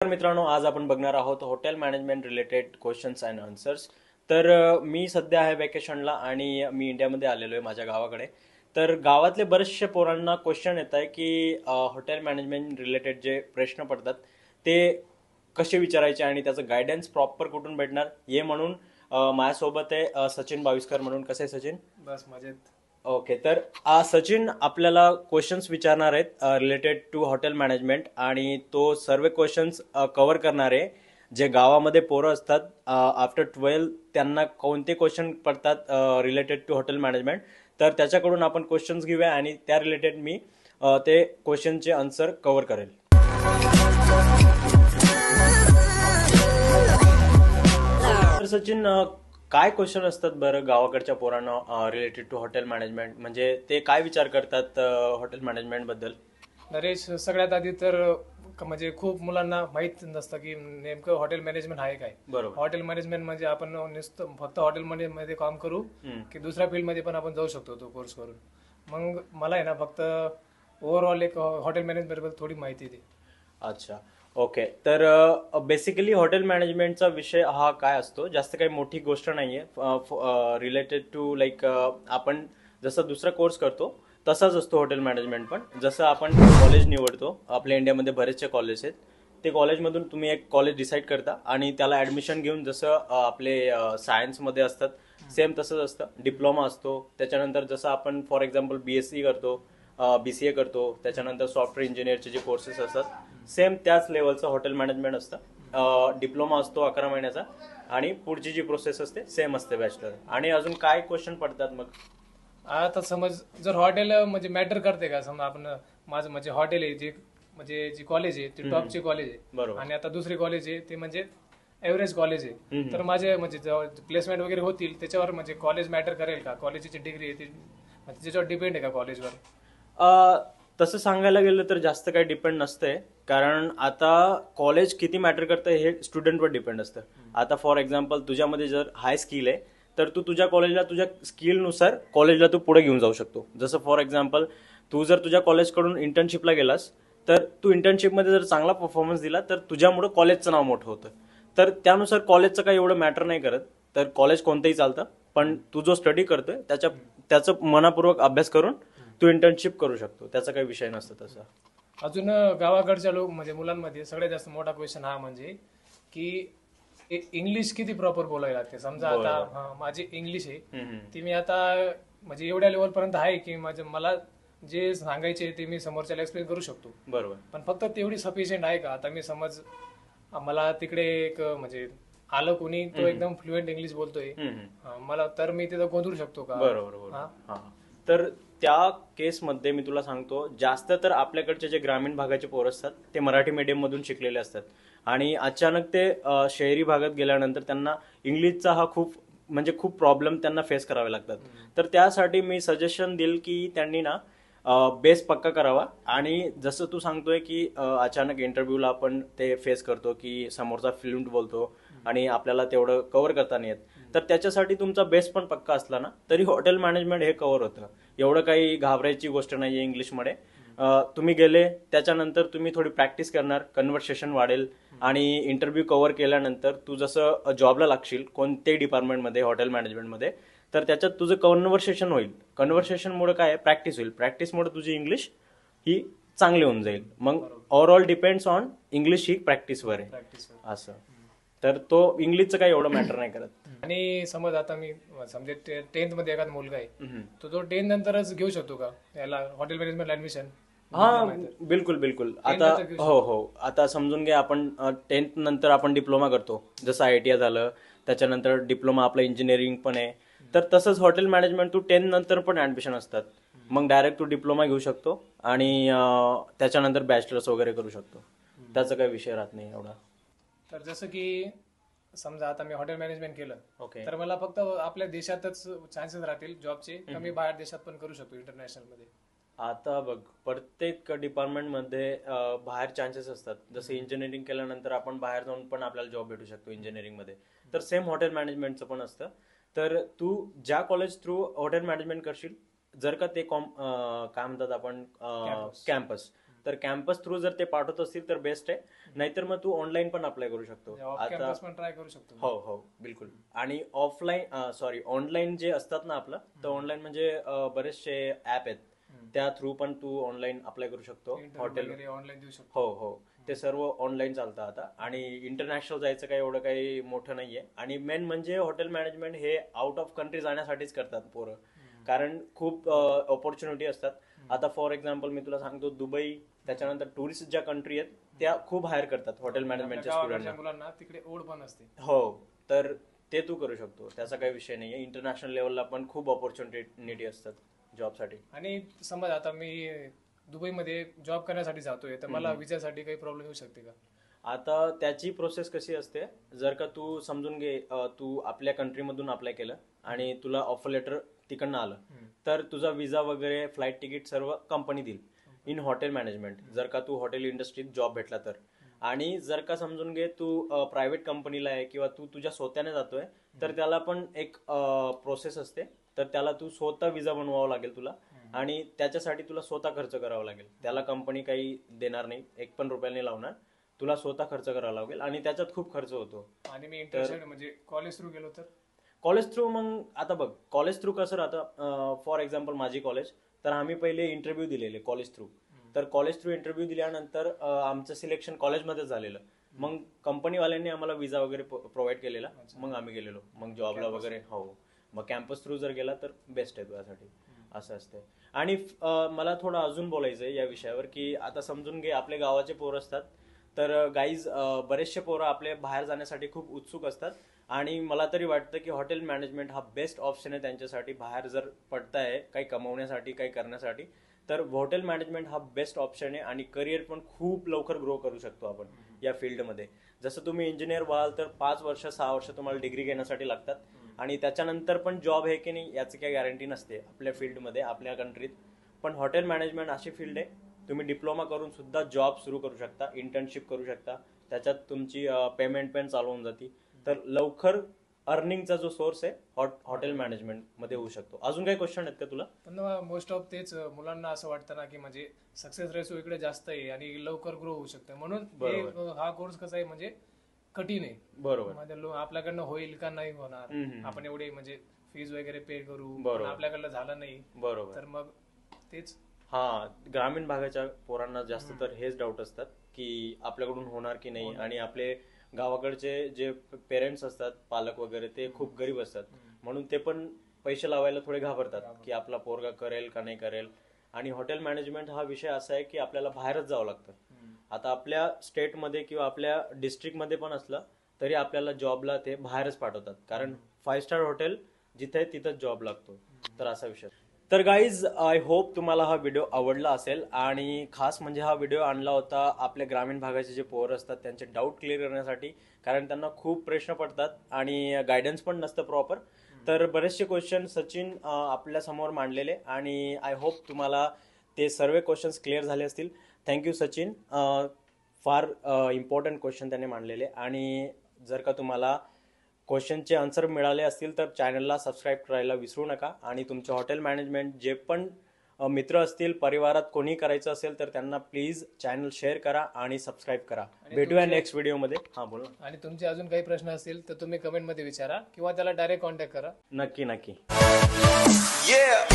तर मित्रांनो, आज आपण बघणार आहोत hotel management related questions and answers. तर मी सध्या आहे वेकेशनला आणि मी इंडियामध्ये आलेलो आहे माझ्या गावाकडे. तर गावातले बरेचसे पोरांना क्वेश्चन येत आहे की हॉटेल मॅनेजमेंट रिलेटेड जे प्रश्न पडतात ते कसे विचारायचे आणि त्याचं गायडन्स प्रॉपर कुठून भेटणार हे म्हणून माझ्यासोबत आहे सचिन बाविस्कर म्हणून. कसे आहे सचिन? बस मजेत. ओके, तर सचिन आपल्याला क्वेश्चन्स विचारणार आहेत रिलेटेड टू हॉटेल मॅनेजमेंट आणि तो सर्व क्वेश्चन्स कव्हर करणार आहे. जे गावामध्ये पोरं असतात आफ्टर 12 त्यांना कोणते क्वेश्चन पडतात रिलेटेड टू हॉटेल मॅनेजमेंट, तर त्याच्याकडून आपण क्वेश्चन्स घेऊया आणि त्या रिलेटेड मी ते क्वेश्चनचे आन्सर कव्हर करेल. तर सचिन, काय क्वेश्चन असतात बरं गावाकडच्या पोरांना रिलेटेड टू हॉटेल मॅनेजमेंट? म्हणजे ते काय विचार करतात हॉटेल मॅनेजमेंट बद्दल? नरेश, सगळ्यात आधी तर म्हणजे खूप मुलांना माहित नसतं की नेमकं हॉटेल मॅनेजमेंट आहे काय. बरोबर. हॉटेल मॅनेजमेंट म्हणजे आपण नुसतं फक्त हॉटेल मध्ये काम करू की दुसऱ्या फील्ड मध्ये पण आपण जाऊ शकतो तो कोर्स करून. मग मला आहे ना फक्त ओव्हरऑल एक हॉटेल मॅनेजमेंट बद्दल थोडी माहिती दे. अच्छा, ओके. तर बेसिकली हॉटेल मॅनेजमेंटचा विषय हा काय असतो, जास्त काही मोठी गोष्ट नाहीये. रिलेटेड टू लाईक आपण जसं दुसरा कोर्स करतो तसाच असतो हॉटेल मॅनेजमेंट पण. जसं आपण कॉलेज निवडतो, आपल्या इंडियामध्ये बरेचसे कॉलेज आहेत, ते कॉलेजमधून तुम्ही एक कॉलेज डिसाईड करता आणि त्याला ॲडमिशन घेऊन जसं आपले सायन्समध्ये असतात सेम तसंच असतं. डिप्लोमा असतो, त्याच्यानंतर जसं आपण फॉर एक्झाम्पल BSc करतो, BCA करतो, त्याच्यानंतर सॉफ्टवेअर इंजिनिअरचे जे कोर्सेस असतात सेम त्याच लेवलचं हॉटेल मॅनेजमेंट असतं. डिप्लोमा असतो 11 महिन्याचा आणि पुढची जी प्रोसेस असते सेम असते बॅचलर. आणि अजून काय क्वेश्चन पडतात मग? आता समज जर हॉटेल म्हणजे मॅटर करते का, समजा आपण माझं म्हणजे हॉटेल आहे जे म्हणजे जी कॉलेज आहे ती टॉपची कॉलेज आहे बरोबर. आणि आता दुसरी कॉलेज आहे ते म्हणजे एव्हरेज कॉलेज आहे, तर माझे म्हणजे प्लेसमेंट वगैरे होतील त्याच्यावर म्हणजे कॉलेज मॅटर करेल का? कॉलेजची डिग्री आहे ती म्हणजे त्याच्यावर डिपेंड आहे का कॉलेजवर? तसं सांगायला गेलं तर जास्त काही डिपेंड नसतंय, कारण आता कॉलेज किती मॅटर करतं हे स्टुडंटवर डिपेंड असतं. आता फॉर एक्झाम्पल तुझ्यामध्ये जर हाय स्किल आहे तर तू तुझ्या कॉलेजला तुझ्या स्किलनुसार कॉलेजला तू पुढे घेऊन जाऊ शकतो. जसं फॉर एक्झाम्पल तू जर तुझ्या कॉलेजकडून इंटर्नशिपला गेलास तर तू इंटर्नशिपमध्ये जर चांगला परफॉर्मन्स दिला तर तुझ्यामुळे कॉलेजचं नाव मोठं होतं. तर त्यानुसार कॉलेजचं काही एवढं मॅटर नाही करत. तर कॉलेज कोणतंही चालतं, पण तू जो स्टडी करतोय त्याचं मनापूर्वक अभ्यास करून तू इंटर्नशिप करू शकतो, त्याचा काही विषय नसतो तसा. अजून गावाकडच्या लोक म्हणजे मुलांमध्ये सगळ्यात जास्त मोठा क्वेश्चन हा म्हणजे की इंग्लिश किती प्रॉपर बोलायला लागते. समजा आता माझी इंग्लिश आहे ती मी आता म्हणजे एवढ्या लेवल पर्यंत आहे की मला जे सांगायचे ते मी समोरच्याला एक्सप्लेन करू शकतो. बरोबर. पण फक्त तेवढी सफिशियंट आहे का? आता मी समज मला तिकडे एक म्हणजे आलं कोणी तो एकदम फ्लुएंट इंग्लिश बोलतोय, मला तर मी तिथं गोंधळू शकतो का? बरोबर. तर त्या केसमध्ये मी तुला सांगतो, जास्त तर आपल्याकडचे जे ग्रामीण भागाचे पोरं असतात ते मराठी मीडियम मधून शिकलेले असतात आणि अचानक ते शहरी भागात गेल्यानंतर त्यांना इंग्लिशचा हा खूप प्रॉब्लेम त्यांना फेस करावे लागतात. तर त्यासाठी मी सजेशन देईल की त्यांनी ना बेस पक्का करावा. आणि जसं तू सांगतोय की अचानक इंटरव्ह्यूला आपण ते फेस करतो की समोरचा फ्लुएंट बोलतो आणि आपल्याला तेवढं कव्हर करता नाही येत, तर त्याच्यासाठी तुमचा बेस पण पक्का असला ना तरी हॉटेल मॅनेजमेंट हे कव्हर होतं. एवढं काही घाबरायची गोष्ट नाहीये इंग्लिशमध्ये. तुम्ही गेले त्याच्यानंतर तुम्ही थोडी प्रॅक्टिस करणार, कन्व्हर्सेशन वाढेल आणि इंटरव्ह्यू कव्हर केल्यानंतर तू जसं जॉबला लागशील कोणत्याही डिपार्टमेंटमध्ये हॉटेल मॅनेजमेंटमध्ये, तर त्याच्यात तुझं कन्व्हर्सेशन होईल. कन्व्हर्सेशनमुळे काय प्रॅक्टिस होईल, प्रॅक्टिसमुळे तुझी इंग्लिश ही चांगली होऊन जाईल. मग ओव्हरऑल डिपेंड्स ऑन इंग्लिश ही प्रॅक्टिसवर आहे असं. तर तो इंग्लिशचं काही एवढं मॅटर नाही करत. आणि समज आता मी समजा 10th मध्ये एखादा मुलगा आहे तो 10th नंतरच घेऊ शकतो का याला हॉटेल मॅनेजमेंट ऍडमिशन? हा, बिलकुल. आता हो, आता समजून घ्या आपण 10th नंतर आपण डिप्लोमा करतो, जसं ITI झालं, त्याच्यानंतर डिप्लोमा आपलं इंजिनिअरिंग पण आहे. तर तसंच हॉटेल मॅनेजमेंट तू 10th नंतर पण ऍडमिशन असतात. मग डायरेक्ट तू डिप्लोमा घेऊ शकतो आणि त्याच्यानंतर बॅचलर्स वगैरे करू शकतो. त्याचा काही विषय राहत नाही एवढा. तर जसं की समजा आता मी हॉटेल मॅनेजमेंट केलं, ओके. तर मला फक्त आपल्या देशातच चान्सेस राहतील जॉबचे का मी बाहेर देशात पण करू शकतो इंटरनॅशनल मध्ये? आता बघ, प्रत्येक डिपार्टमेंटमध्ये बाहेर चान्सेस असतात. जसं इंजिनिअरिंग केल्यानंतर आपण बाहेर जाऊन पण आपल्याला जॉब भेटू शकतो इंजिनिअरिंगमध्ये. तर सेम हॉटेल मॅनेजमेंटचं पण असतं. तर तू ज्या कॉलेज थ्रू हॉटेल मॅनेजमेंट करशील, जर का ते काय म्हणतात आपण कॅम्पस, तर कॅम्पस थ्रू जर ते पाठवत असतील तर बेस्ट आहे, नाहीतर मग तू ऑनलाईन पण अप्लाय करू शकतो. ऑफ कॅम्पस पण ट्राय करू शकतो. हो हो बिलकुल. आणि ऑफलाईन ऑनलाईन जे असतात ना आपलं, तर ऑनलाईन म्हणजे बरेचसे ऍप आहेत, त्या थ्रू पण तू ऑनलाईन अप्लाय करू शकतो. हॉटेल ऑनलाईन देऊ शकतो. हो हो, ते सर्व ऑनलाईन चालतं आता. आणि इंटरनॅशनल जायचं काही एवढं काही मोठं नाहीये. आणि मेन म्हणजे हॉटेल मॅनेजमेंट हे आउट ऑफ कंट्री जाण्यासाठीच करतात पोरं, कारण खूप ऑपॉर्च्युनिटी असतात. आता फॉर एक्झाम्पल मी तुला सांगतो, दुबई, त्याच्यानंतर टुरिस्ट ज्या कंट्री आहेत त्या खूप हायर करतात हॉटेल मॅनेजमेंटच्या स्टुडंटना. मुलांना तिकडे ओढ पण असते. हो, तर ते तू करू शकतो, त्याचा काही विषय नाहीये. इंटरनॅशनल लेवलला पण खूप ऑपॉर्च्युनिटी असतात जॉबसाठी. आणि समज आता मी दुबईमध्ये जॉब करण्यासाठी जातोय, तर मला विजासाठी काही प्रॉब्लेम येऊ शकते का? आता त्याची प्रोसेस कशी असते, जर का तू समजून घे, तू आपल्या कंट्रीमधून अप्लाय केलं आणि तुला ऑफर लेटर तिकडनं आलं, तर तुझा विजा वगैरे, फ्लाईट तिकीट सर्व कंपनी देईल इन हॉटेल मॅनेजमेंट, जर का तू हॉटेल इंडस्ट्रीत जॉब भेटला तर. आणि जर का समजून घे तू प्रायव्हेट कंपनीला आहे किंवा तू तुझ्या स्वतःने जातोय, तर त्याला पण एक प्रोसेस असते. तर त्याला तू स्वतः विजा बनवावा लागेल तुला, आणि त्याच्यासाठी तुला स्वतः खर्च करावा लागेल. त्याला कंपनी काही देणार नाही, 1 पण रुपया नाही लावणार, तुला स्वतः खर्च करावा लागेल. आणि त्याच्यात खूप खर्च होतो. आणि मी इंटरनेट म्हणजे कॉलेज थ्रू गेलो तर? कॉलेज थ्रू मग आता बघ, कॉलेज थ्रू कसं राहतं, फॉर एक्झाम्पल माझी कॉलेज, तर आम्ही पहिले इंटरव्ह्यू दिलेले कॉलेज थ्रू. तर कॉलेज थ्रू इंटरव्ह्यू दिल्यानंतर आमचं सिलेक्शन कॉलेजमध्ये झालेलं. मग कंपनीवाल्यांनी आम्हाला विजा वगैरे प्रोव्हाइड केलेला, मग आम्ही गेलेलो मग जॉबला वगैरे. हो, मग कॅम्पस थ्रू जर गेला तर बेस्ट आहे तुझ्यासाठी, असं असते. आणि मला थोडं अजून बोलायचं आहे या विषयावर, की आता समजून घे आपले गावाचे पोरं असतात, तर गाईज बरेचसे पोरं आपले बाहेर जाण्यासाठी खूप उत्सुक असतात. आणि मला तरी वाटतं की हॉटेल मॅनेजमेंट हा बेस्ट ऑप्शन आहे त्यांच्यासाठी. बाहेर जर पडताय काही कमवण्यासाठी, काही करण्यासाठी, तर हॉटेल मॅनेजमेंट हा बेस्ट ऑप्शन आहे. आणि करिअर पण खूप लवकर ग्रो करू शकतो आपण या फील्डमध्ये. जसं तुम्ही इंजिनियर व्हाल तर 5 वर्ष 6 वर्ष तुम्हाला डिग्री घेण्यासाठी लागतात, आणि त्याच्यानंतर पण जॉब आहे की नाही याची काही गॅरंटी नसते आपल्या फील्डमध्ये, आपल्या कंट्रीत. पण हॉटेल मॅनेजमेंट अशी फील्ड आहे, तुम्ही डिप्लोमा करून सुद्धा जॉब सुरू करू शकता, इंटर्नशिप करू शकता, त्याच्यात तुमची पेमेंट पण चालू होऊन जाते. तर लवकर अर्निंगचा जो सोर्स आहे हॉटेल मॅनेजमेंट मध्ये होऊ शकतो. अजून काही क्वेश्चन आहेत का तुला? पण मोस्ट ऑफ तेच मुलांना असं वाटतं ना, की म्हणजे सक्सेस रेशो इकडे जास्त आहे आणि लवकर ग्रो होऊ शकतं, म्हणून हा कोर्स कसा आहे म्हणजे कठीण आहे. बरोबर. म्हणजे आपल्याकडनं होईल का नाही होणार, आपण एवढे म्हणजे फीज वगैरे पे करू, आपल्याकडनं झालं नाही, बरोबर, तर मग तेच. हा, ग्रामीण भागाच्या पोरांना जास्त तर हेच डाऊट असतात की आपल्याकडून होणार की नाही. आणि आपले गावाकडचे जे पेरेंट्स असतात, पालक वगैरे, ते खूप गरीब असतात, म्हणून ते पण पैसे लावायला थोडे घाबरतात की आपला पोरगा करेल का नाही करेल. आणि हॉटेल मॅनेजमेंट हा विषय असा आहे की आपल्याला बाहेरच जावं लागतं. आता आपल्या स्टेटमध्ये किंवा आपल्या डिस्ट्रिक्टमध्ये पण असलं तरी आपल्याला जॉबला ते बाहेरच पाठवतात, कारण 5 स्टार हॉटेल जिथे आहे तिथंच जॉब लागतो. तर असा विषय. तर गाईज, आय होप तुम्हाला हा व्हिडिओ आवडला असेल. आणि खास म्हणजे हा व्हिडिओ आणला होता आपल्या ग्रामीण भागाचे जे पोरं असतात त्यांचे डाऊट क्लिअर करण्यासाठी, कारण त्यांना खूप प्रश्न पडतात आणि गायडन्स पण नसतं प्रॉपर. तर बरेचसे क्वेश्चन सचिन आपल्या समोर मांडलेले, आणि आय होप तुम्हाला ते सर्व क्वेश्चन्स क्लिअर झाले असतील. थँक्यू सचिन, फार इम्पॉर्टंट क्वेश्चन त्याने मांडलेले. आणि जर का तुम्हाला क्वेश्चनचे आन्सर मिळाले असतील तर चॅनलला सबस्क्राईब करायला विसरू नका. आणि तुमचे हॉटेल मॅनेजमेंट जे पण मित्र असतील, परिवारात कोणी करायचं असेल तर त्यांना प्लीज चॅनल शेअर करा आणि सबस्क्राईब करा. भेटूया नेक्स्ट व्हिडिओमध्ये. हा, बोला. आणि तुमचे अजून काही प्रश्न असतील तर तुम्ही कमेंटमध्ये विचारा किंवा त्याला डायरेक्ट कॉन्टॅक्ट करा. नक्की नक्की. Yeah.